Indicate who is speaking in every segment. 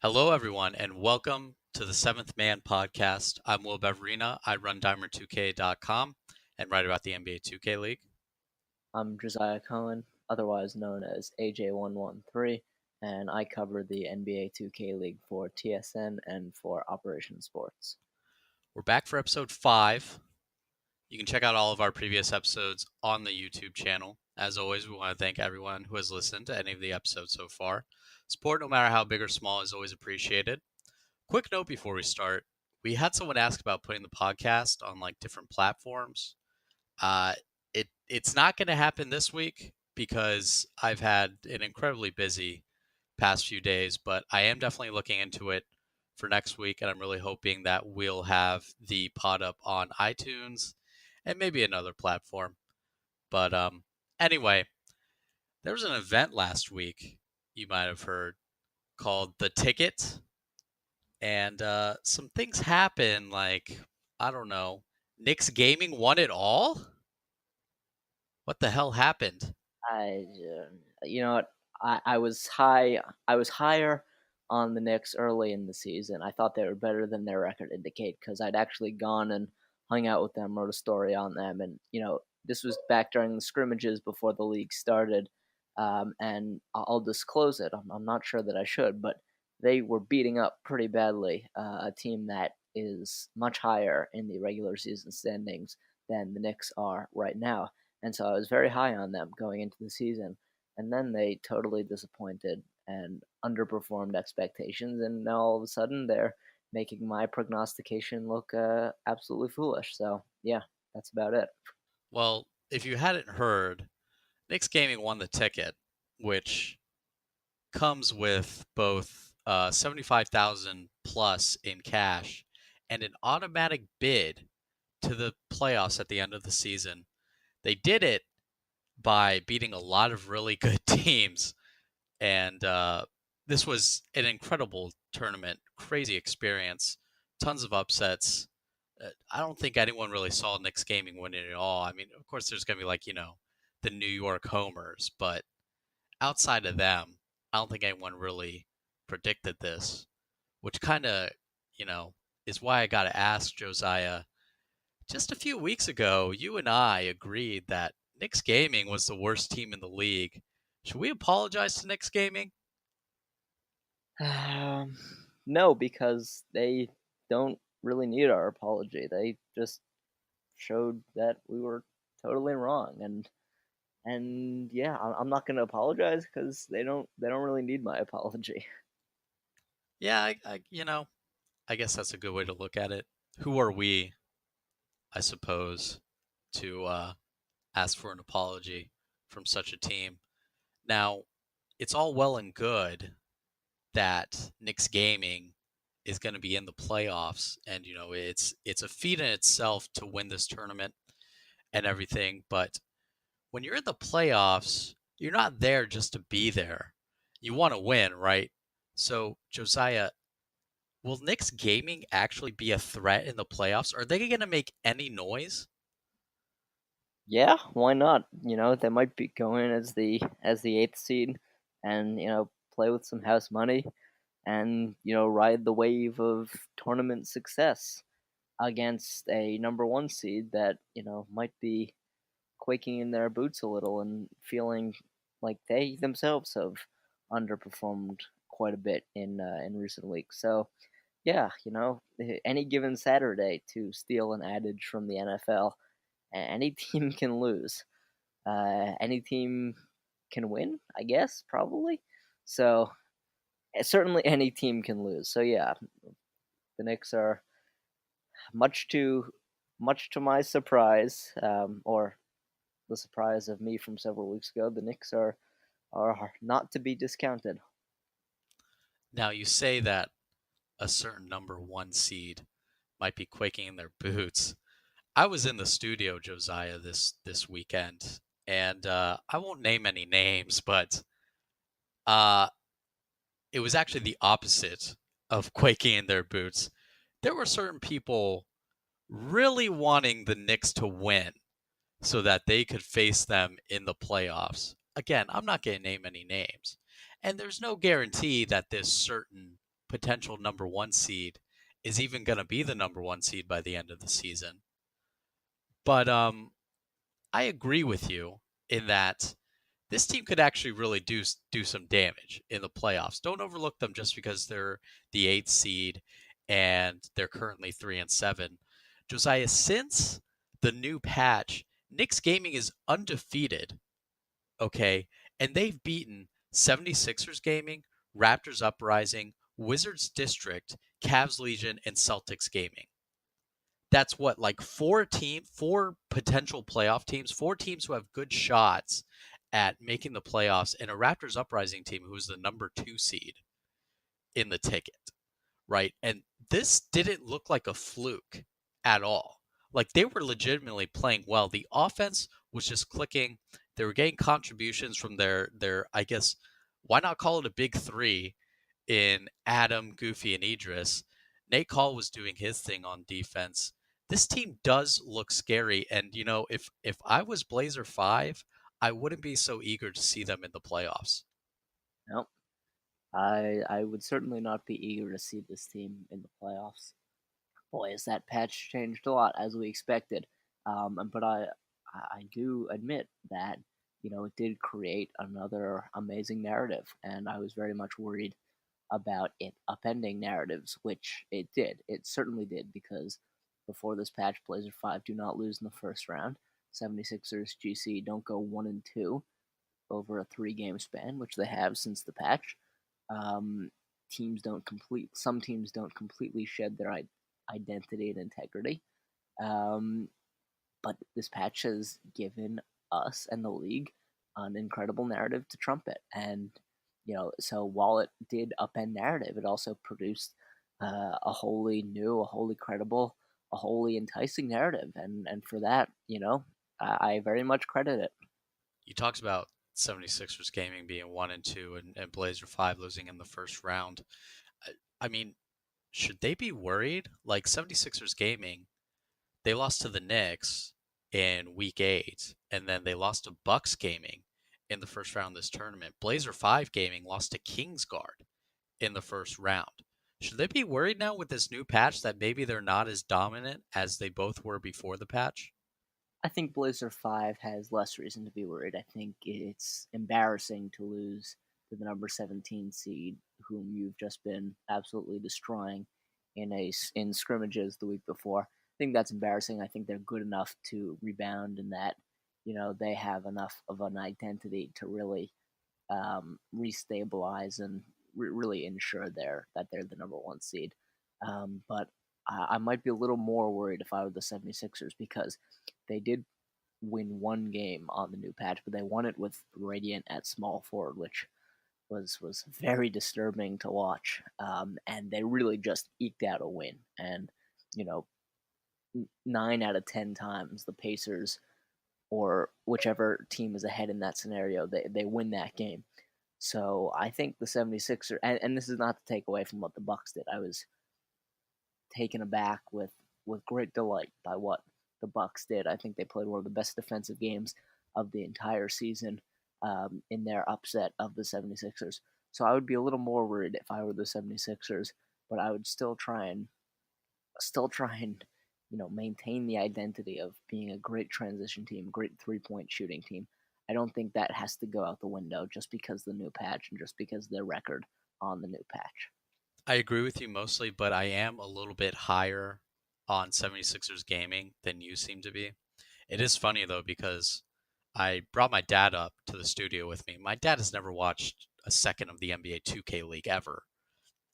Speaker 1: Hello, everyone, and welcome to the Seventh Man podcast. I'm Will Beverina. I run Dimer2K.com and write about the NBA 2K League.
Speaker 2: I'm Josiah Cohen, otherwise known as AJ113, and I cover the NBA 2K League for TSN and for Operation Sports.
Speaker 1: We're back for episode 5. You can check out all of our previous episodes on the YouTube channel. As always, we want to thank everyone who has listened to any of the episodes so far. Support, no matter how big or small, is always appreciated. Quick note before we start. We had someone ask about putting the podcast on different platforms. Uh, it's not going to happen this week because I've had an incredibly busy past few days, but I am definitely looking into it for next week, and I'm really hoping that we'll have the pod up on iTunes and maybe another platform. But anyway, there was an event last week you might have heard called The Ticket, and some things happened. I don't know, Knicks Gaming won it all. What the hell happened?
Speaker 2: I, you know what? I was high. I was higher on the Knicks early in the season. I thought they were better than their record indicate because I'd actually gone and hung out with them, wrote a story on them, and this was back during the scrimmages before the league started. And I'll disclose it. I'm not sure that I should, but they were beating up pretty badly a team that is much higher in the regular season standings than the Knicks are right now. And so I was very high on them going into the season. And then they totally disappointed and underperformed expectations. And now all of a sudden they're making my prognostication look absolutely foolish. So, yeah, that's about it.
Speaker 1: Well, if you hadn't heard, Knicks Gaming won the ticket, which comes with both 75,000 plus in cash and an automatic bid to the playoffs at the end of the season. They did it by beating a lot of really good teams, and this was an incredible tournament, crazy experience, tons of upsets. I don't think anyone really saw Knicks Gaming win it at all. I mean, of course, there's going to be the New York homers, but outside of them, I don't think anyone really predicted this, which kind of, you know, is why I got to ask Josiah. Just a few weeks ago, you and I agreed that Knicks Gaming was the worst team in the league. Should we apologize to Knicks Gaming?
Speaker 2: Um, no, because they don't really need our apology. They just showed that we were totally wrong, and yeah, I'm not gonna apologize because they don't really need my apology.
Speaker 1: Yeah, I guess that's a good way to look at it. Who are we, I suppose, to ask for an apology from such a team? Now, it's all well and good that Knicks Gaming is going to be in the playoffs, and it's a feat in itself to win this tournament and everything. But when you're in the playoffs, you're not there just to be there. You want to win, right? So, Josiah, will Knicks Gaming actually be a threat in the playoffs? Are they going to make any noise?
Speaker 2: Yeah, why not? They might be going as the eighth seed, and play with some house money, and ride the wave of tournament success against a number one seed that might be quaking in their boots a little and feeling like they themselves have underperformed quite a bit in recent weeks. So yeah, any given Saturday, to steal an adage from the NFL, any team can lose. Any team can win, I guess, probably. So certainly any team can lose. So yeah, the Knicks are much to my surprise, or the surprise of me from several weeks ago. The Knicks are not to be discounted.
Speaker 1: Now, you say that a certain number one seed might be quaking in their boots. I was in the studio, Josiah, this weekend, and I won't name any names, but uh, it was actually the opposite of quaking in their boots. There were certain people really wanting the Knicks to win so that they could face them in the playoffs. Again, I'm not going to name any names. And there's no guarantee that this certain potential number one seed is even going to be the number one seed by the end of the season. But I agree with you in that this team could actually really do some damage in the playoffs. Don't overlook them just because they're the eighth seed and they're currently 3-7. Josiah, since the new patch, Knicks Gaming is undefeated, okay? And they've beaten 76ers Gaming, Raptors Uprising, Wizards District, Cavs Legion, and Celtics Gaming. That's what, like four potential playoff teams, four teams who have good shots at making the playoffs, and a Raptors Uprising team who is the number 2 seed in the ticket, right? And this didn't look like a fluke at all. Like they were legitimately playing well. The offense was just clicking. They were getting contributions from their I guess why not call it a big three in Adam, Goofy, and Idris. Nate Call was doing his thing on defense. This team does look scary, and if I was Blazer 5, I wouldn't be so eager to see them in the playoffs.
Speaker 2: No, I would certainly not be eager to see this team in the playoffs. Boy, has that patch changed a lot as we expected. But I do admit that it did create another amazing narrative, and I was very much worried about it upending narratives, which it did. It certainly did, because before this patch, Blazer 5 do not lose in the first round. 76ers GC don't go 1-2 over a 3-game span, which they have since the patch. Um, some teams don't completely shed their identity and integrity. Um, but this patch has given us and the league an incredible narrative to trumpet. And, so while it did upend narrative, it also produced a wholly new, a wholly credible, a wholly enticing narrative. And for that, I very much credit it.
Speaker 1: You talked about 76ers Gaming being 1-2 and Blazer 5 losing in the first round. I mean, should they be worried? Like 76ers Gaming, they lost to the Knicks in week 8, and then they lost to Bucks Gaming in the first round of this tournament. Blazer 5 Gaming lost to Kingsguard in the first round. Should they be worried now with this new patch that maybe they're not as dominant as they both were before the patch?
Speaker 2: I think Blazer 5 has less reason to be worried. I think it's embarrassing to lose to the number 17 seed, whom you've just been absolutely destroying in scrimmages the week before. I think that's embarrassing. I think they're good enough to rebound, and that they have enough of an identity to really restabilize and really ensure that they're the number 1 seed. But I might be a little more worried if I were the 76ers, because they did win one game on the new patch, but they won it with Radiant at small forward, which was very disturbing to watch. And they really just eked out a win. And you know, 9 out of 10 times the Pacers or whichever team is ahead in that scenario, they win that game. So I think the 76ers, and this is not to take away from what the Bucks did. I was taken aback with great delight by what the Bucks did. I think they played one of the best defensive games of the entire season in their upset of the 76ers. So I would be a little more worried if I were the 76ers, but I would still try and maintain the identity of being a great transition team, great 3-point shooting team. I don't think that has to go out the window just because the new patch and just because their record on the new patch.
Speaker 1: I agree with you mostly, but I am a little bit higher on 76ers Gaming than you seem to be. It is funny though because I brought my dad up to the studio with me. My dad has never watched a second of the NBA 2K League ever.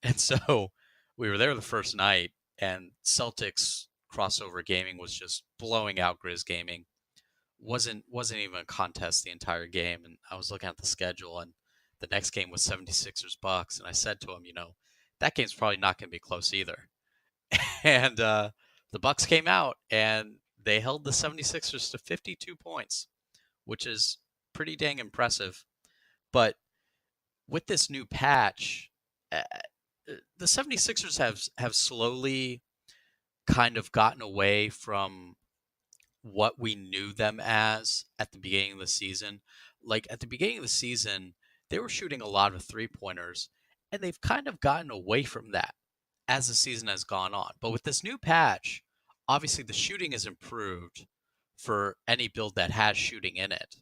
Speaker 1: And so we were there the first night, and Celtics crossover gaming was just blowing out Grizz Gaming. Wasn't even a contest the entire game. And I was looking at the schedule, and the next game was 76ers Bucks, and I said to him, that game's probably not going to be close either. And the Bucks came out and they held the 76ers to 52 points, which is pretty dang impressive. But with this new patch, the 76ers have slowly kind of gotten away from what we knew them as at the beginning of the season. Like at the beginning of the season, they were shooting a lot of 3-pointers, and they've kind of gotten away from that as the season has gone on. But with this new patch, obviously the shooting is improved for any build that has shooting in it.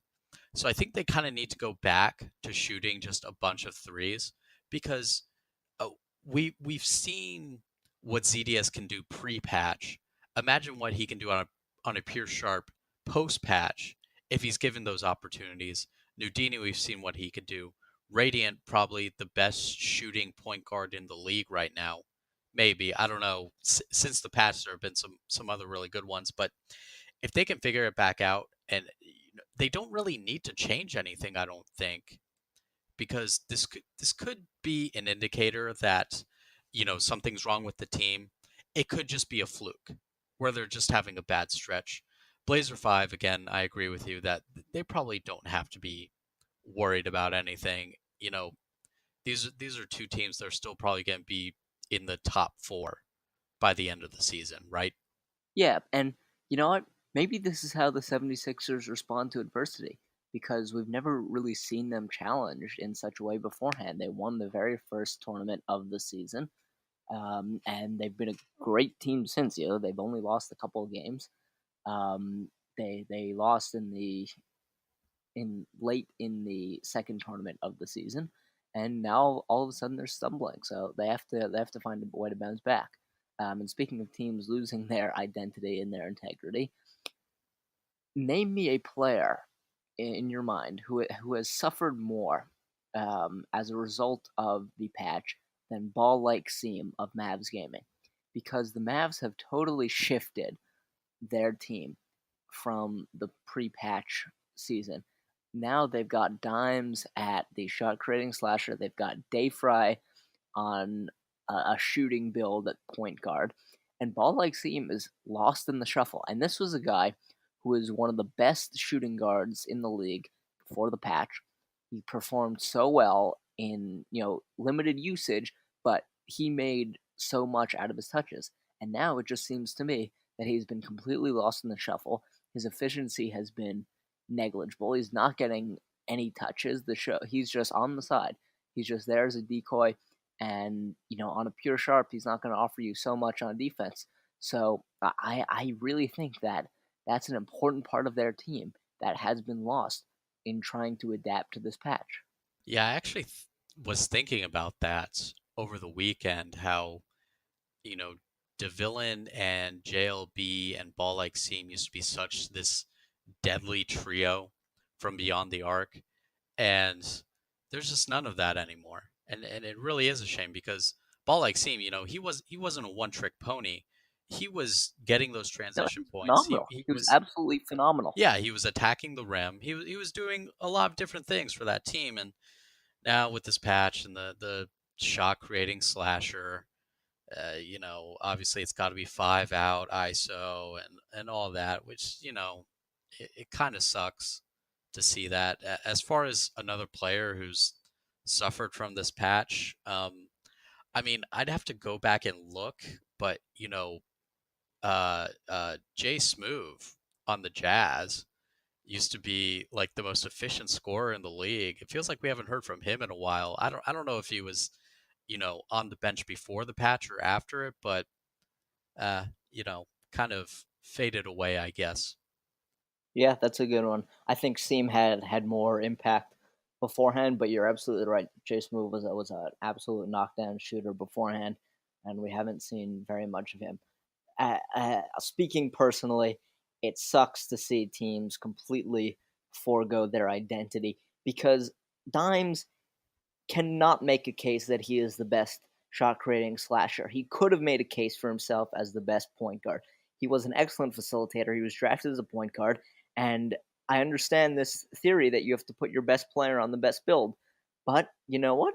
Speaker 1: So I think they kind of need to go back to shooting just a bunch of threes because we've seen what ZDS can do pre-patch. Imagine what he can do on a pure sharp post-patch if he's given those opportunities. Nudini, we've seen what he could do. Radiant, probably the best shooting point guard in the league right now. Maybe, I don't know. Since the patch, there have been some other really good ones, but if they can figure it back out, and they don't really need to change anything, I don't think, because this could be an indicator that something's wrong with the team. It could just be a fluke where they're just having a bad stretch. Blazer 5, again, I agree with you that they probably don't have to be worried about anything. These are two teams that are still probably going to be in the top 4 by the end of the season, right?
Speaker 2: Yeah, and you know what? Maybe this is how the 76ers respond to adversity because we've never really seen them challenged in such a way beforehand. They won the very first tournament of the season, and they've been a great team since. They've only lost a couple of games. They lost in late in the second tournament of the season, and now all of a sudden they're stumbling. So they have to find a way to bounce back. And speaking of teams losing their identity and their integrity, name me a player in your mind who has suffered more as a result of the patch than Ball Like Seam of Mavs Gaming, because the Mavs have totally shifted their team from the pre-patch season. Now they've got Dimes at the shot creating slasher. They've got Dayfry on a shooting build at point guard, and Ball Like Seam is lost in the shuffle. And this was a guy who was one of the best shooting guards in the league before the patch. He performed so well in limited usage, but he made so much out of his touches. And now it just seems to me that he's been completely lost in the shuffle. His efficiency has been negligible. He's not getting any touches. He's just on the side. He's just there as a decoy, and on a pure sharp, he's not going to offer you so much on defense. So I really think that that's an important part of their team that has been lost in trying to adapt to this patch.
Speaker 1: Yeah, I actually was thinking about that over the weekend. How you know, DeVillain and JLB and Ball Like Seam used to be such this deadly trio from beyond the arc, and there's just none of that anymore. And it really is a shame because Ball Like Seam, he wasn't a one trick pony. He was getting those
Speaker 2: No,
Speaker 1: transition
Speaker 2: he's
Speaker 1: points.
Speaker 2: phenomenal.
Speaker 1: He
Speaker 2: He was
Speaker 1: was
Speaker 2: absolutely phenomenal.
Speaker 1: Yeah, he was attacking the rim. He was doing a lot of different things for that team, and now with this patch and the shot creating slasher, obviously it's got to be 5 out ISO and all that, which it kind of sucks to see that. As far as another player who's suffered from this patch, I mean, I'd have to go back and look, but Jay Smoove on the Jazz used to be like the most efficient scorer in the league. It feels like we haven't heard from him in a while. I don't know if he was, on the bench before the patch or after it, but uh, kind of faded away, I guess.
Speaker 2: Yeah, that's a good one. I think Seam had more impact beforehand, but you're absolutely right. Chase Move was an absolute knockdown shooter beforehand, and we haven't seen very much of him. Speaking personally, it sucks to see teams completely forego their identity because Dimes cannot make a case that he is the best shot creating slasher. He could have made a case for himself as the best point guard. He was an excellent facilitator. He was drafted as a point guard, and I understand this theory that you have to put your best player on the best build. But you know what?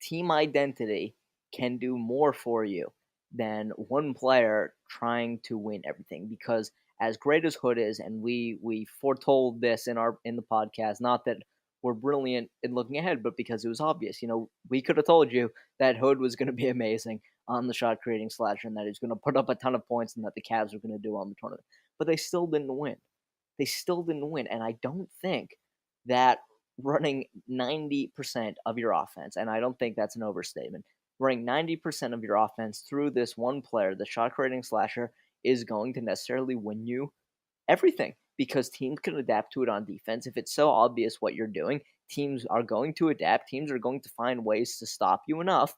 Speaker 2: Team identity can do more for you than one player trying to win everything, because as great as Hood is, and we foretold this in the podcast, not that we're brilliant in looking ahead, but because it was obvious. We could have told you that Hood was going to be amazing on the shot creating slasher, and that he's going to put up a ton of points, and that the Cavs were going to do on the tournament. But they still didn't win. They still didn't win, and I don't think that running 90% of your offense, and I don't think that's an overstatement. Running 90% of your offense through this one player, the shot creating slasher, is going to necessarily win you everything because teams can adapt to it on defense. If it's so obvious what you're doing, teams are going to adapt. Teams are going to find ways to stop you enough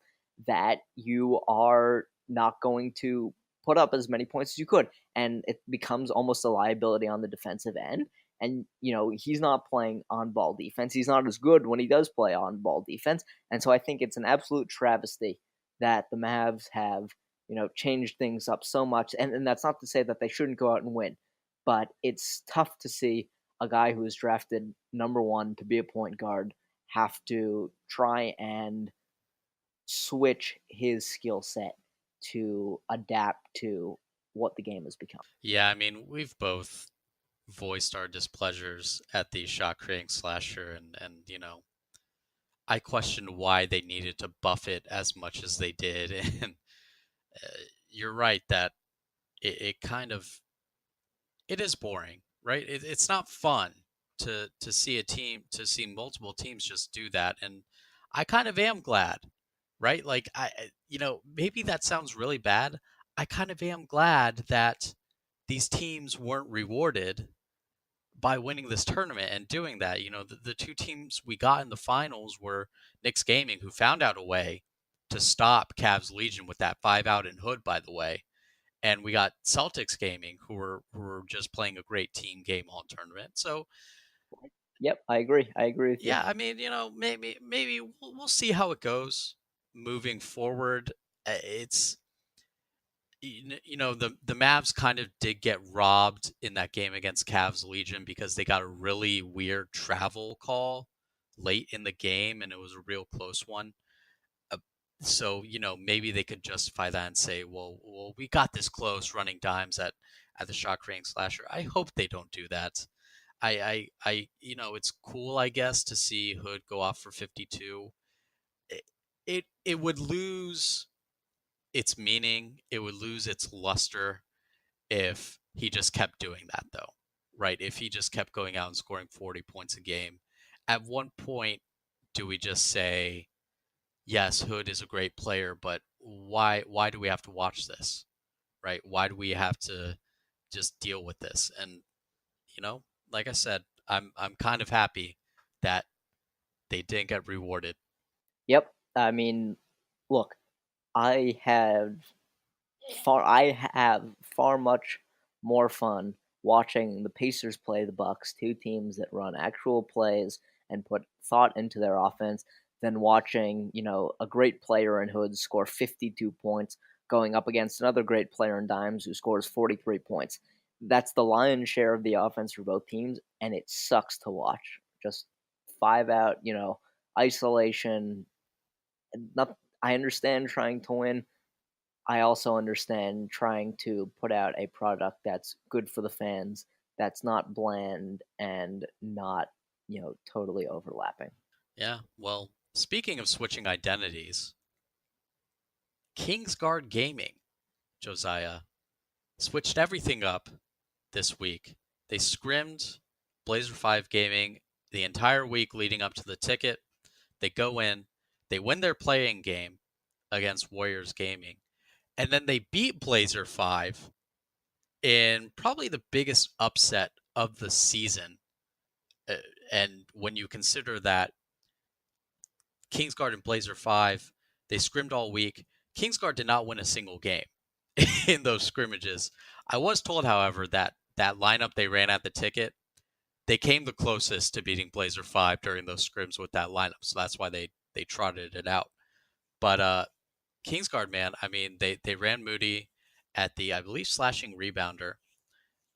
Speaker 2: that you are not going to put up as many points as you could. And it becomes almost a liability on the defensive end. And, he's not playing on ball defense. He's not as good when he does play on ball defense. And so I think it's an absolute travesty that the Mavs have, changed things up so much. And that's not to say that they shouldn't go out and win, but it's tough to see a guy who was drafted number one to be a point guard have to try and switch his skill set to adapt to what the game has become.
Speaker 1: Yeah, I mean, we've both voiced our displeasures at the shot creating slasher, and I questioned why they needed to buff it as much as they did. And uh, you're right that it kind of it is boring, right? It's not fun to see multiple teams just do that, and I kind of am glad, right? Like maybe that sounds really bad. I kind of am glad that these teams weren't rewarded by winning this tournament and doing that. The two teams we got in the finals were Knicks Gaming, who found out a way to stop Cavs Legion with that 5 out in Hood, by the way. And we got Celtics Gaming, who were just playing a great team game all tournament. So
Speaker 2: Yep, I agree. I agree with you.
Speaker 1: yeah, I mean, maybe we'll see how it goes moving forward. It's the Mavs kind of did get robbed in that game against Cavs Legion because they got a really weird travel call late in the game, and it was a real close one. Uh, so maybe they could justify that and say, well, we got this close running dimes at the shot creating slasher. I hope they don't do that. It's cool, I guess, to see Hood go off for 52. It would lose its meaning. It would lose its luster if he just kept doing that, though, right? If he just kept going out and scoring 40 points a game. At one point, do we just say, yes, Hood is a great player, but why do we have to watch this, right? Why do we have to just deal with this? And like I said, I'm kind of happy that they didn't get rewarded.
Speaker 2: Yep. I mean, look, I have far much more fun watching the Pacers play the Bucks, two teams that run actual plays and put thought into their offense, than watching, a great player in Hoods score 52 points going up against another great player in Dimes who scores 43 points. That's the lion's share of the offense for both teams, and it sucks to watch. Just 5 out, isolation. Not, I understand trying to win. I also understand trying to put out a product that's good for the fans, that's not bland and not, totally overlapping.
Speaker 1: Yeah, well, speaking of switching identities, Kingsguard Gaming, Josiah, switched everything up this week. They scrimmed Blazer 5 Gaming the entire week leading up to the ticket. They go in, they win their playing game against Warriors Gaming, and then they beat Blazer 5 in probably the biggest upset of the season. Uh, and when you consider that Kingsguard and Blazer 5, they scrimmed all week. Kingsguard did not win a single game in those scrimmages. I was told, however, that lineup they ran at the ticket, they came the closest to beating Blazer 5 during those scrims with that lineup. So that's why they trotted it out. But Kingsguard, man, I mean, they ran Moody at the, I believe, slashing rebounder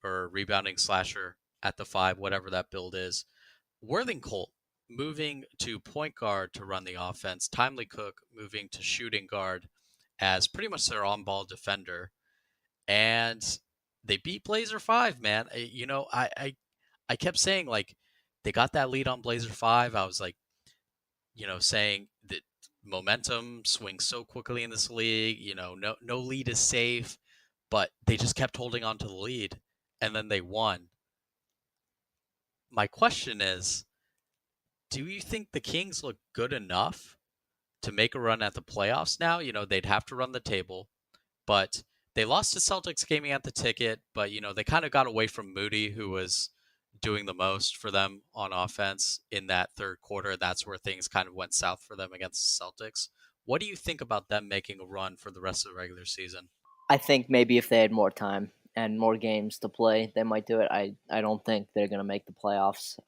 Speaker 1: or rebounding slasher at the 5, whatever that build is. Worthing Colt moving to point guard to run the offense. Timely Cook moving to shooting guard as pretty much their on-ball defender. And they beat Blazer 5, man. I kept saying, like, they got that lead on Blazer 5. I was like, saying that momentum swings so quickly in this league. No lead is safe, but they just kept holding on to the lead, and then they won. My question is, Do you think the Kings look good enough to make a run at the playoffs now? They'd have to run the table, but they lost to Celtics gaming at the ticket, but they kind of got away from Moody, who was doing the most for them on offense in that third quarter. That's where things kind of went south for them against the Celtics. What do you think about them making a run for the rest of the regular season?
Speaker 2: I think maybe if they had more time and more games to play, they might do it. I don't think they're going to make the playoffs.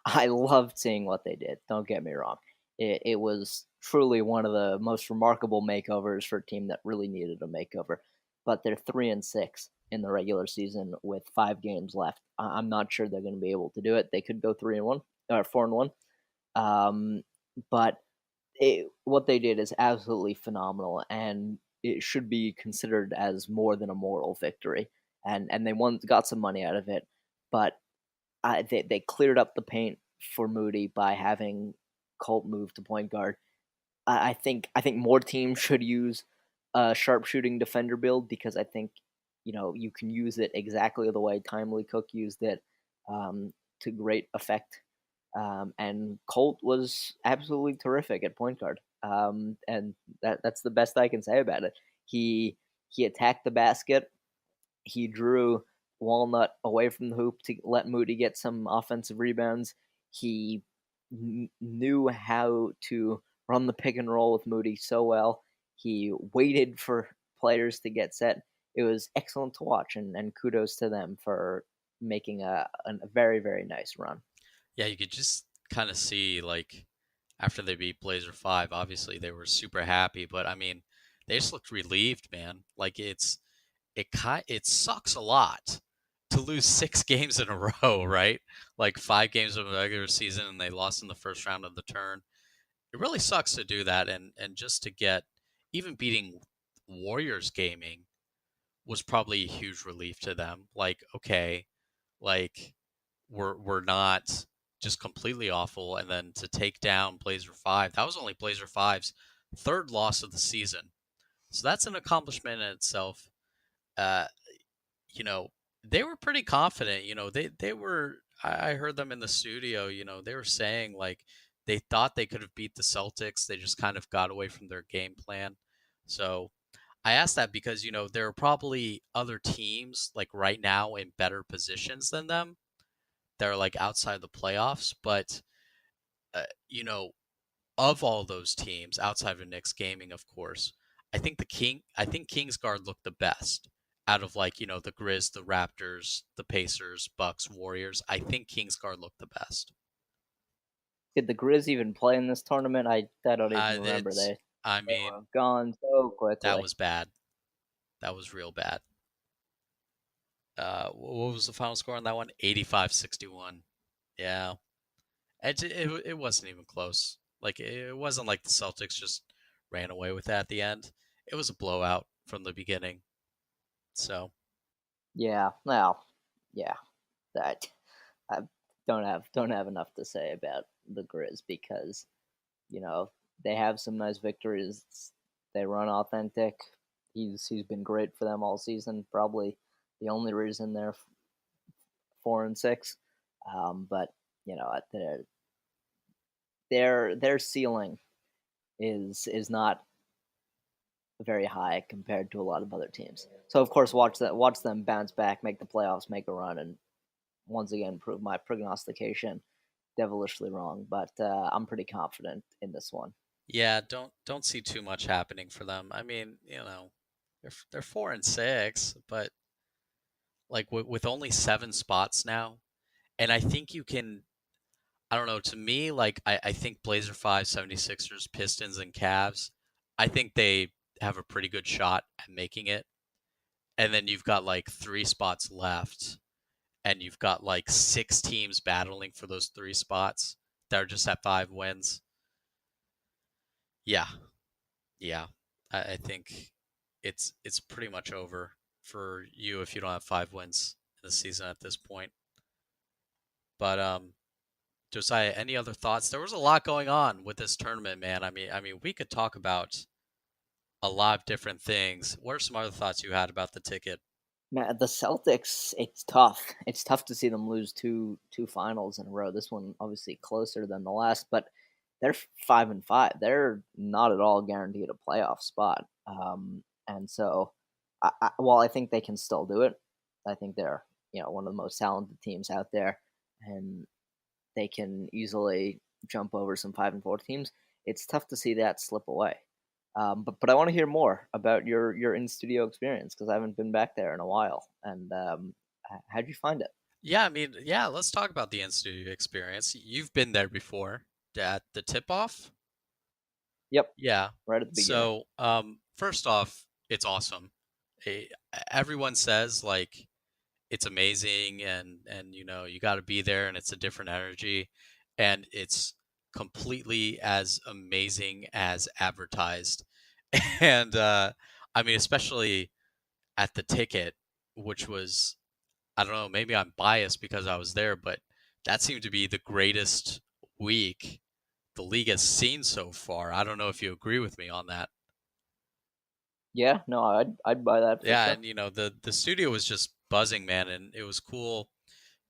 Speaker 2: I loved seeing what they did. Don't get me wrong. It was truly one of the most remarkable makeovers for a team that really needed a makeover. But they're 3-6 in the regular season with 5 games left. I'm not sure they're going to be able to do it. They could go 3-1 or 4-1. Um, but what they did is absolutely phenomenal, and it should be considered as more than a moral victory. And they got some money out of it, but they cleared up the paint for Moody by having Colt move to point guard. I think more teams should use a sharpshooting defender build because I think you can use it exactly the way Timely Cook used it to great effect. And Colt was absolutely terrific at point guard, and that's the best I can say about it. He attacked the basket, he drew Walnut away from the hoop to let Moody get some offensive rebounds. He knew how to run the pick and roll with Moody so well. He waited for players to get set. It was excellent to watch, and kudos to them for making a very, very nice run.
Speaker 1: Yeah, you could just kind of see like after they beat Blazer 5, obviously they were super happy, but I mean, they just looked relieved, man. Like it sucks a lot to lose 6 games in a row, right? Like 5 games of the regular season and they lost in the first round of the turn. It really sucks to do that, and just to get even beating Warriors gaming was probably a huge relief to them. Like, okay, like we're not just completely awful, and then to take down Blazer 5, that was only Blazer 5's third loss of the season. So that's an accomplishment in itself. Uh, you know, they were pretty confident. They were. I heard them in the studio. They were saying like they thought they could have beat the Celtics. They just kind of got away from their game plan. So I asked that because there are probably other teams like right now in better positions than them. They're like outside the playoffs, but uh, you know, of all those teams outside of Knicks gaming, of course, I think Kingsguard looked the best out of like the Grizz, the Raptors, the Pacers, Bucks, Warriors. I think Kingsguard looked the best.
Speaker 2: Did the Grizz even play in this tournament? I don't even remember.
Speaker 1: It's I
Speaker 2: They
Speaker 1: mean
Speaker 2: were gone so
Speaker 1: that
Speaker 2: quickly.
Speaker 1: was bad. That was real bad. What was the final score on that one? 85-61. Yeah, it wasn't even close. Like it wasn't like the Celtics just ran away with that at the end. It was a blowout from the beginning. So
Speaker 2: Yeah, well, yeah. That I don't have enough to say about the Grizz because you know they have some nice victories. They run authentic. He's been great for them all season. Probably the only reason they're 4-6. But their ceiling is not very high compared to a lot of other teams. So of course, watch them bounce back, make the playoffs, make a run, and once again prove my prognostication devilishly wrong. But I'm pretty confident in this one.
Speaker 1: yeah, don't see too much happening for them. I mean, they're 4-6, but like with only 7 spots now, and I think you can. I don't know. To me, like I think Blazer 5, 76ers, Pistons, and Cavs. I think they have a pretty good shot at making it. And then you've got like 3 spots left, and you've got like 6 teams battling for those 3 spots that are just at 5 wins. Yeah, yeah. I think it's pretty much over for you if you don't have 5 wins in the season at this point. But Josiah, any other thoughts? There was a lot going on with this tournament, man. I mean, we could talk about a lot of different things. What are some other thoughts you had about the ticket?
Speaker 2: Man, the Celtics, it's tough. It's tough to see them lose two finals in a row. This one obviously closer than the last, but they're 5-5. They're not at all guaranteed a playoff spot. And so, while I think they can still do it, I think they're one of the most talented teams out there, and they can easily jump over some 5-4 teams. It's tough to see that slip away. But I want to hear more about your in studio experience because I haven't been back there in a while. And how'd you find it?
Speaker 1: Yeah, I mean, yeah, let's talk about the in-studio experience. You've been there before at the tip-off?
Speaker 2: Yep,
Speaker 1: Yeah.
Speaker 2: right at the beginning.
Speaker 1: So, first off, it's awesome. Eh, Everyone says like it's amazing and you got to be there and it's a different energy and it's completely as amazing as advertised. And I mean, especially at the ticket, which was, I don't know, maybe I'm biased because I was there, but that seemed to be the greatest week the league has seen so far. I don't know if you agree with me on that.
Speaker 2: Yeah, no, I'd buy that for
Speaker 1: Yeah,
Speaker 2: sure.
Speaker 1: and the studio was just buzzing, man, and it was cool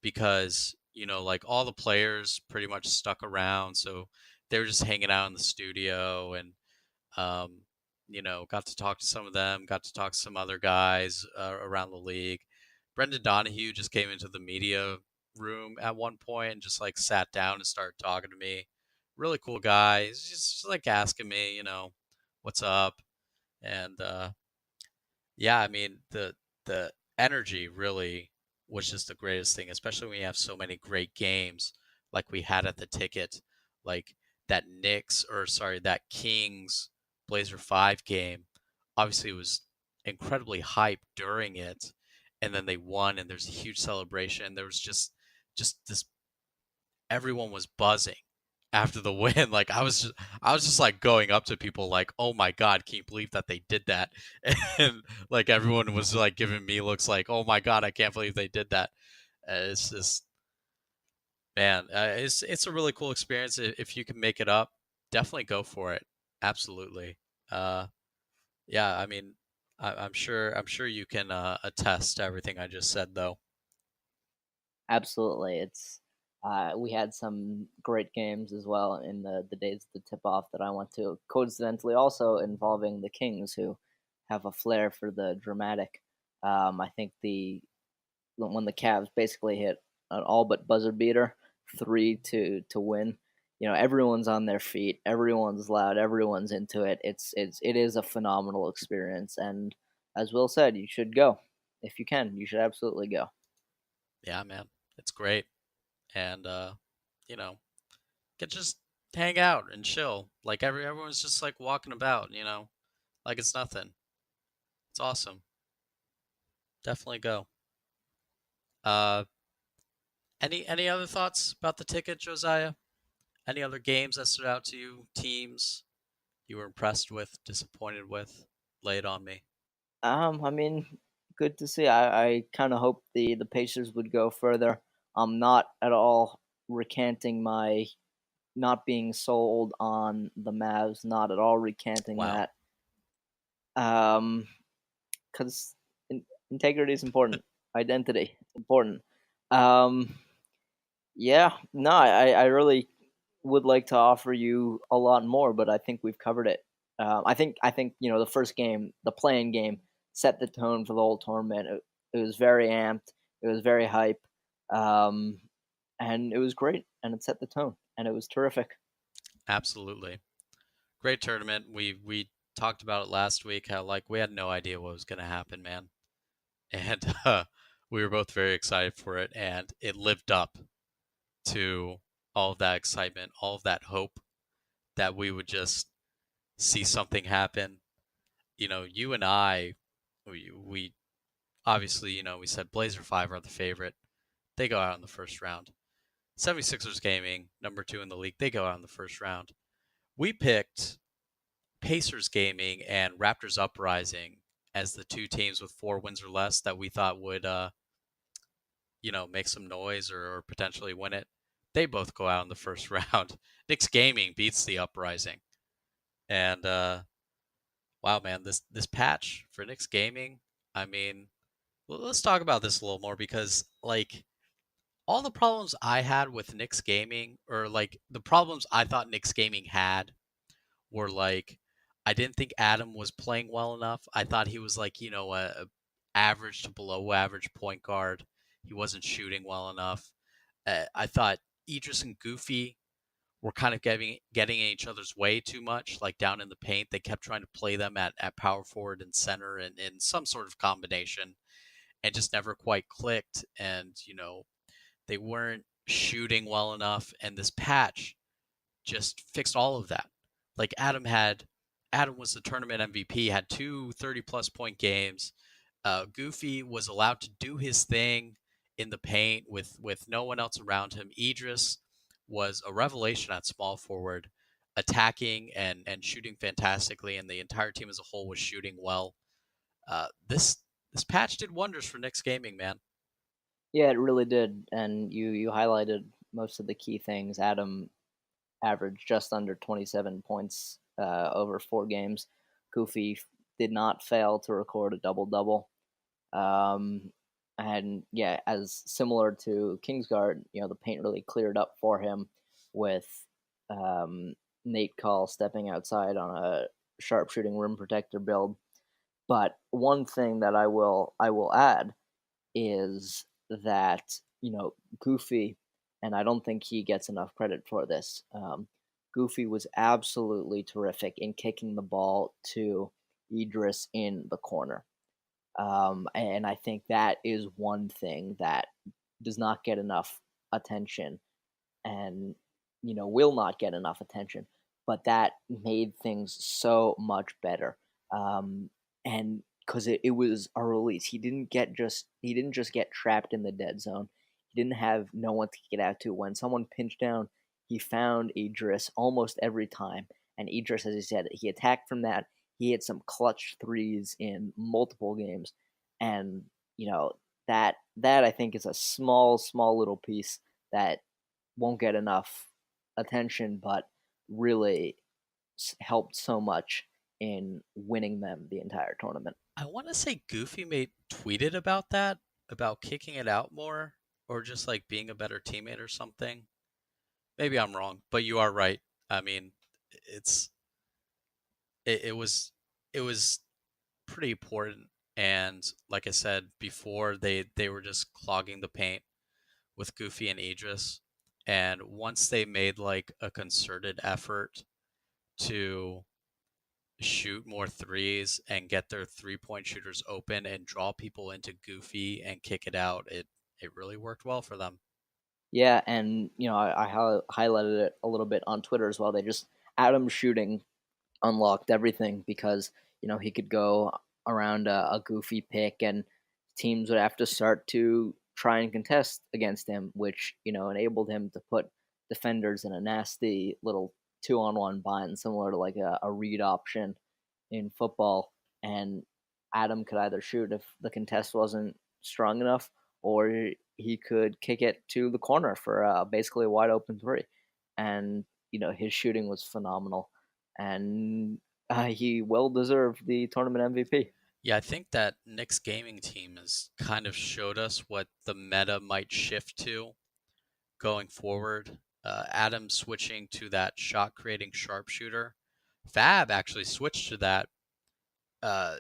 Speaker 1: because like all the players pretty much stuck around, so they were just hanging out in the studio and um, got to talk to some of them, got to talk to some other guys around the league. Brendan Donahue just came into the media room at one point and just like sat down and started talking to me. Really cool guy. He's just like asking me, what's up, and yeah, I mean the energy really was just the greatest thing, especially when you have so many great games like we had at the ticket, like that Kings Blazer 5 game. Obviously it was incredibly hyped during it, and then they won and there's a huge celebration. There was just this, everyone was buzzing after the win. Like I was just like going up to people like, "Oh my god, can you believe that they did that?" And like everyone was like giving me looks like, "Oh my god, I can't believe they did that." It's just, man, it's a really cool experience. If you can make it up, definitely go for it. Absolutely. Uh, yeah, I mean, I'm sure you can attest to everything I just said, though.
Speaker 2: Absolutely, it's we had some great games as well in the days of the tip off that I went to. Coincidentally, also involving the Kings, who have a flair for the dramatic. I think the when the Cavs basically hit an all but buzzer beater, three to win. Everyone's on their feet, everyone's loud, everyone's into it. It is a phenomenal experience, and as Will said, you should go if you can. You should absolutely go.
Speaker 1: Yeah, man, it's great, and you know, get just hang out and chill. Like everyone's just like walking about, like it's nothing. It's awesome. Definitely go. Uh, any other thoughts about the ticket, Josiah? Any other games that stood out to you? Teams you were impressed with, disappointed with? Lay it on me.
Speaker 2: I mean, good to see. I kind of hoped the Pacers would go further. I'm not at all recanting my not being sold on the Mavs. Not at all recanting
Speaker 1: Wow.
Speaker 2: that. Because integrity is important. Identity important. Um, yeah, no, I really would like to offer you a lot more, but I think we've covered it. I think the first game, the playing game, set the tone for the whole tournament. It was very amped. It was very hype, um, and it was great. And it set the tone, and it was terrific.
Speaker 1: Absolutely. Great tournament. We talked about it last week how like we had no idea what was going to happen, man. And we were both very excited for it and it lived up to all of that excitement, all of that hope that we would just see something happen. You and I, we obviously, we said Blazer 5 are the favorite. They go out in the first round. 76ers Gaming, number 2 in the league, they go out in the first round. We picked Pacers Gaming and Raptors Uprising as the two teams with 4 wins or less that we thought would, make some noise or potentially win it. They both go out in the first round. Knicks Gaming beats the Uprising, and wow, man, this patch for Knicks Gaming, I mean, Well, let's talk about this a little more because, like, all the problems I had with Nick's gaming, or like the problems I thought Nick's gaming had, were like, I didn't think Adam was playing well enough. I thought he was like, a average to below average point guard. He wasn't shooting well enough. I thought Idris and Goofy were kind of getting in each other's way too much, like down in the paint. They kept trying to play them at power forward and center and in some sort of combination, and just never quite clicked. And they weren't shooting well enough. And this patch just fixed all of that. Like Adam was the tournament MVP, had two 30+ point games. Goofy was allowed to do his thing in the paint with no one else around him. Idris was a revelation at small forward, attacking and shooting fantastically, and the entire team as a whole was shooting well. This patch did wonders for Knicks gaming, man.
Speaker 2: Yeah, it really did, and you highlighted most of the key things. Adam averaged just under 27 points over 4 games. Goofy did not fail to record a double double. Um, and yeah, as similar to Kingsguard, the paint really cleared up for him with um, Nate Call stepping outside on a sharpshooting rim protector build. But one thing that I will add is that Goofy, and I don't think he gets enough credit for this. Goofy was absolutely terrific in kicking the ball to Idris in the corner. And I think that is one thing that does not get enough attention and will not get enough attention, but that made things so much better. And because it was a release, he didn't just get trapped in the dead zone. He didn't have no one to get out to. When someone pinched down, he found Idris almost every time, and Idris, as he said, he attacked from that. He hit some clutch threes in multiple games, and that I think is a small little piece that won't get enough attention, but really helped so much in winning them the entire tournament.
Speaker 1: I want to say Goofy made tweeted about that, about kicking it out more, or just like being a better teammate or something. Maybe I'm wrong, but you are right. I mean, it's it was pretty important, and like I said before, they were just clogging the paint with Goofy and Idris, and once they made like a concerted effort to shoot more threes and get their 3-point shooters open and draw people into Goofy and kick it out, it really worked well for them.
Speaker 2: Yeah, and I highlighted it a little bit on Twitter as well. They just Adam shooting unlocked everything because he could go around a goofy pick, and teams would have to start to try and contest against him, which enabled him to put defenders in a nasty little 2-on-1 bind, similar to like a read option in football. And Adam could either shoot if the contest wasn't strong enough, or he could kick it to the corner for basically a wide open three. And his shooting was phenomenal, and he well deserved the tournament MVP.
Speaker 1: Yeah, I think that Nick's gaming team has kind of showed us what the meta might shift to going forward. Adam switching to that shot creating sharpshooter. Fab actually switched to that, uh,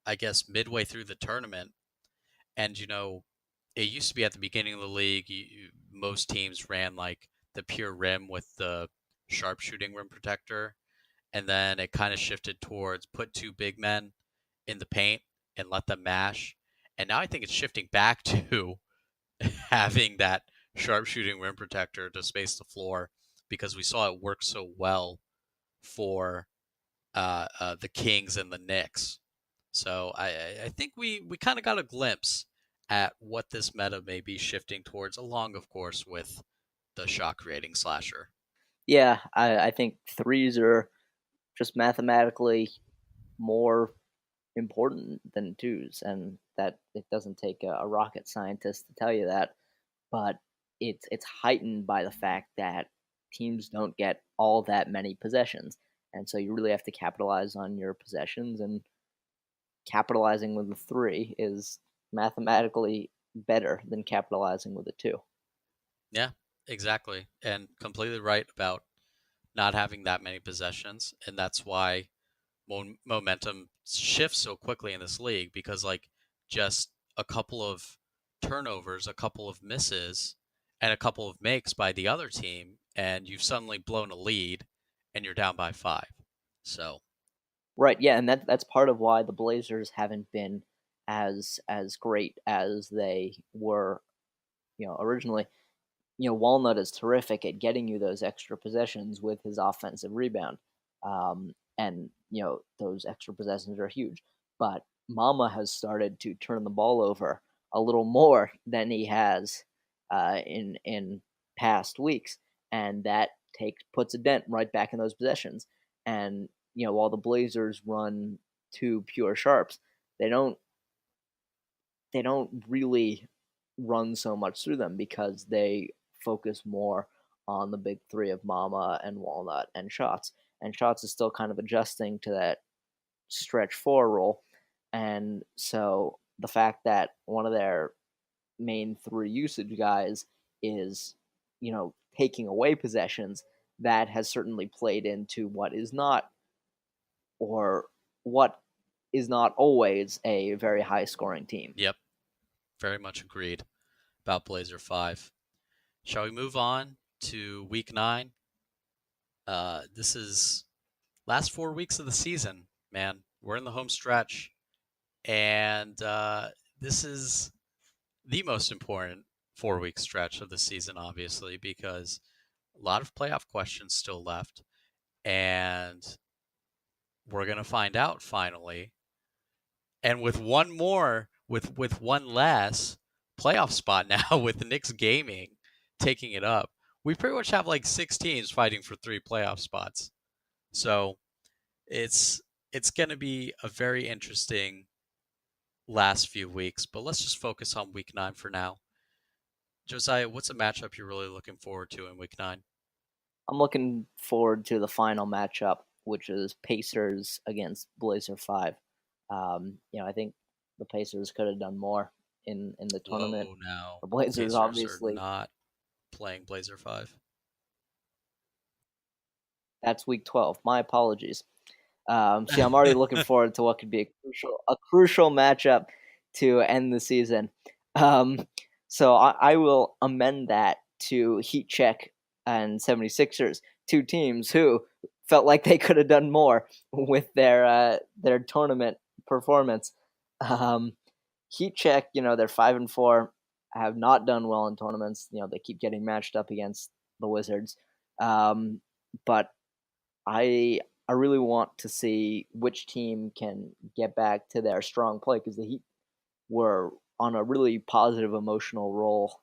Speaker 1: I guess, midway through the tournament. And, it used to be at the beginning of the league, most teams ran like the pure rim with the sharpshooting rim protector. And then it kind of shifted towards put two big men in the paint and let them mash. And now I think it's shifting back to having that sharpshooting rim protector to space the floor because we saw it work so well for the Kings and the Knicks. So I think we kind of got a glimpse at what this meta may be shifting towards, along, of course, with the shot creating slasher.
Speaker 2: Yeah, I think threes are just mathematically more important than twos, and that it doesn't take a rocket scientist to tell you that. But it's heightened by the fact that teams don't get all that many possessions, and so you really have to capitalize on your possessions. And capitalizing with the three is mathematically better than capitalizing with a two.
Speaker 1: Yeah, exactly. And completely right about not having that many possessions. And that's why momentum shifts so quickly in this league because, like, just a couple of turnovers, a couple of misses, and a couple of makes by the other team, and you've suddenly blown a lead and you're down by 5. So,
Speaker 2: Right, yeah, and that's part of why the Blazers haven't been as great as they were, originally. Walnut is terrific at getting you those extra possessions with his offensive rebound. And, those extra possessions are huge. But Mama has started to turn the ball over a little more than he has in past weeks. And that puts a dent right back in those possessions. And, while the Blazers run two pure sharps, they don't really run so much through them because they focus more on the big three of Mama and Walnut and Shots. And Shots is still kind of adjusting to that stretch four role. And so the fact that one of their main three usage guys is, taking away possessions, that has certainly played into or what is not always a very high scoring team.
Speaker 1: yep, very much agreed about Blazer 5. Shall we move on to week 9? This is last 4 weeks of the season, man. We're in the home stretch, and this is the most important 4 week stretch of the season, obviously, because a lot of playoff questions still left, and we're gonna find out finally. And with one more, with one less playoff spot now, with the Knicks gaming taking it up, we pretty much have like 6 teams fighting for 3 playoff spots. So it's it's going to be a very interesting last few weeks, but let's just focus on week 9 for now. Josiah, what's a matchup you're really looking forward to in week 9?
Speaker 2: I'm looking forward to the final matchup, which is Pacers against Blazer 5. I think the Pacers could have done more in the tournament.
Speaker 1: Whoa, now.
Speaker 2: The
Speaker 1: The
Speaker 2: Blazers
Speaker 1: Pacers are
Speaker 2: obviously,
Speaker 1: not playing Blazer 5.
Speaker 2: that's week 12. My apologies. See, I'm already looking forward to what could be a crucial matchup to end the season. Um, so I will amend that to Heat Check and 76ers, two teams who felt like they could have done more with their tournament performance. Um, Heat Check, they're 5-4, have not done well in tournaments. They keep getting matched up against the Wizards. But I really want to see which team can get back to their strong play because the Heat were on a really positive emotional roll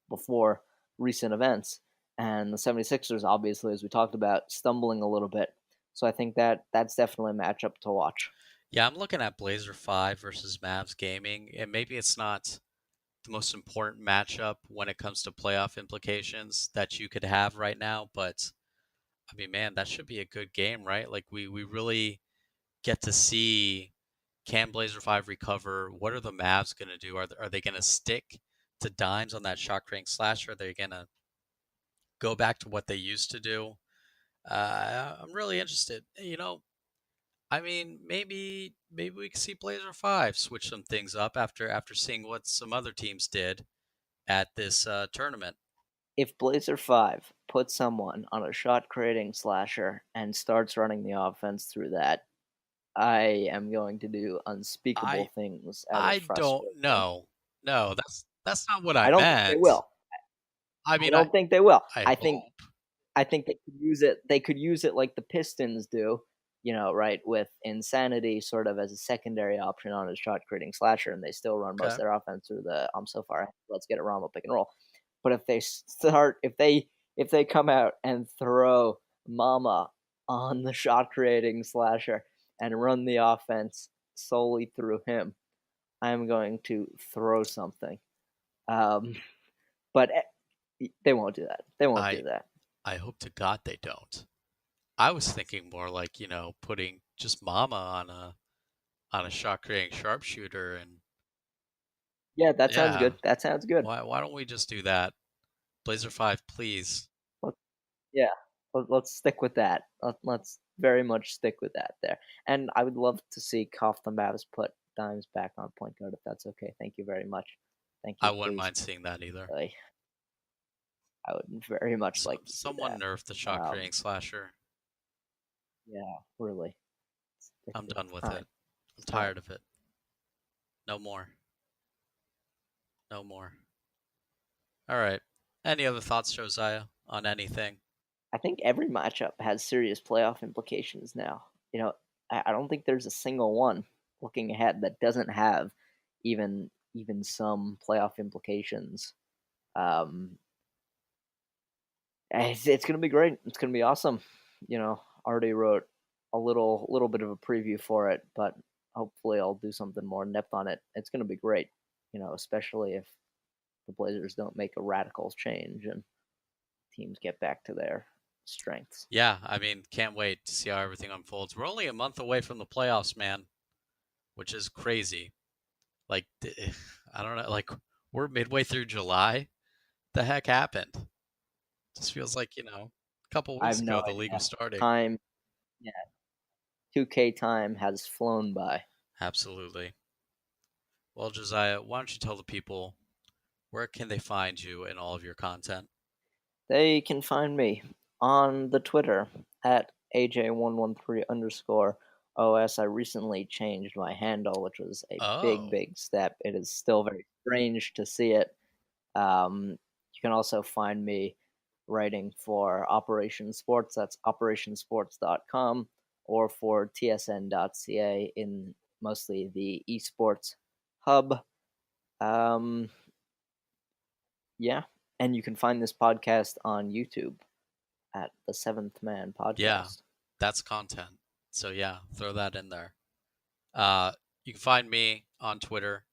Speaker 2: before recent events. And the 76ers, obviously, as we talked about, stumbling a little bit. So I think that's definitely a matchup to watch.
Speaker 1: Yeah, I'm looking at Blazer 5 versus Mavs gaming, and maybe it's not the most important matchup when it comes to playoff implications that you could have right now, but I mean, man, that should be a good game, right? Like we really get to see, can Blazer 5 recover? What are the Mavs going to do? Are they going to stick to dimes on that shot creating slasher? Are they going to go back to what they used to do? I'm really interested. I mean, maybe we can see Blazer 5 switch some things up after seeing what some other teams did at this tournament.
Speaker 2: If Blazer 5 puts someone on a shot creating slasher and starts running the offense through that, I am going to do unspeakable
Speaker 1: I
Speaker 2: things out of
Speaker 1: I don't
Speaker 2: frustration.
Speaker 1: know. No, that's not what I
Speaker 2: I don't think they
Speaker 1: meant.
Speaker 2: will.
Speaker 1: I
Speaker 2: I
Speaker 1: mean,
Speaker 2: don't think they will.
Speaker 1: I
Speaker 2: I think
Speaker 1: hope.
Speaker 2: I think they could use it. They could use it like the Pistons do, right, with Insanity sort of as a secondary option on his shot creating slasher, and they still run most
Speaker 1: Okay.
Speaker 2: of their offense through the I'm so far. Let's get it wrong with pick and roll. But if they come out and throw Mama on the shot creating slasher and run the offense solely through him, I'm going to throw something. Um, but they won't do that. They won't
Speaker 1: I
Speaker 2: do that.
Speaker 1: I hope to God they don't. I was thinking more like, putting just Mama on a shot creating sharpshooter and
Speaker 2: Yeah, that sounds
Speaker 1: Yeah.
Speaker 2: good. That sounds good.
Speaker 1: Why don't we just do that? Blazer 5, please.
Speaker 2: Let Yeah, let's stick with that. Let's very much stick with that there. And I would love to see Kaufman Mavs put Dimes back on point guard if that's okay. Thank you very much. Thank
Speaker 1: I
Speaker 2: you,
Speaker 1: wouldn't
Speaker 2: please.
Speaker 1: mind seeing that either.
Speaker 2: Really, I would very much like to see
Speaker 1: Someone
Speaker 2: that.
Speaker 1: nerf the shot
Speaker 2: Um,
Speaker 1: creating slasher.
Speaker 2: yeah, really.
Speaker 1: I'm
Speaker 2: It's
Speaker 1: done with
Speaker 2: time.
Speaker 1: it. I'm
Speaker 2: It's time.
Speaker 1: tired of it. No more. No more. All right. Any other thoughts, Josiah, on anything?
Speaker 2: I think every matchup has serious playoff implications now. I don't think there's a single one looking ahead that doesn't have even some playoff implications. Um, it's gonna be great. It's gonna be awesome. Already wrote a little bit of a preview for it, but hopefully I'll do something more in depth on it. It's gonna be great. Especially if the Blazers don't make a radical change and teams get back to their strengths.
Speaker 1: Yeah, I mean, can't wait to see how everything unfolds. We're only a month away from the playoffs, man, which is crazy. Like, I don't know, like, we're midway through July. The heck happened? Just feels like, a couple
Speaker 2: I have
Speaker 1: weeks
Speaker 2: no
Speaker 1: ago the league
Speaker 2: idea.
Speaker 1: was starting.
Speaker 2: Time, yeah, 2K time has flown by.
Speaker 1: Absolutely. Well, Josiah, why don't you tell the people where can they find you and all of your content?
Speaker 2: They can find me on the Twitter at AJ113 underscore OS. I recently changed my handle, which was a big,
Speaker 1: Oh,
Speaker 2: big step. It is still very strange to see it. You can also find me writing for Operation Sports. That's operationsports.com or for tsn.ca in mostly the esports hub. Um, yeah. And you can find this podcast on YouTube at the Seventh Man
Speaker 1: yeah,
Speaker 2: Podcast.
Speaker 1: that's content. So yeah, throw that in there. Uh, you can find me on Twitter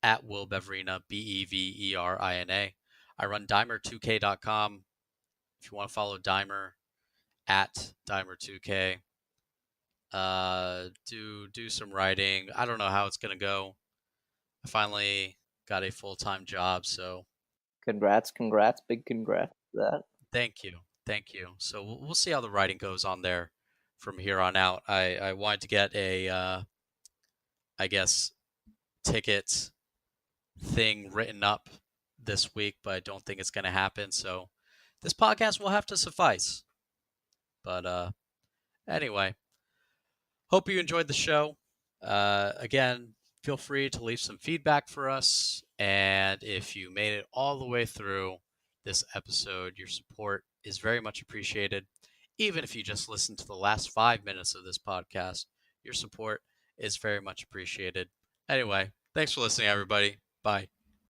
Speaker 1: at Will Beverina, Beverina. I run Dimer2K.com. If you want to follow Dimer, at Dimer2K. Do some writing. I don't know how it's gonna go. I finally got a full time job, so
Speaker 2: Congrats, big congrats to that.
Speaker 1: thank you, thank you. So we'll see how the writing goes on there from here on out. I wanted to get a I guess ticket thing written up this week, but I don't think it's gonna happen. So this podcast will have to suffice. But anyway, hope you enjoyed the show. Again, feel free to leave some feedback for us. And if you made it all the way through this episode, your support is very much appreciated. Even if you just listened to the last 5 minutes of this podcast, your support is very much appreciated. Anyway, thanks for listening, everybody. Bye.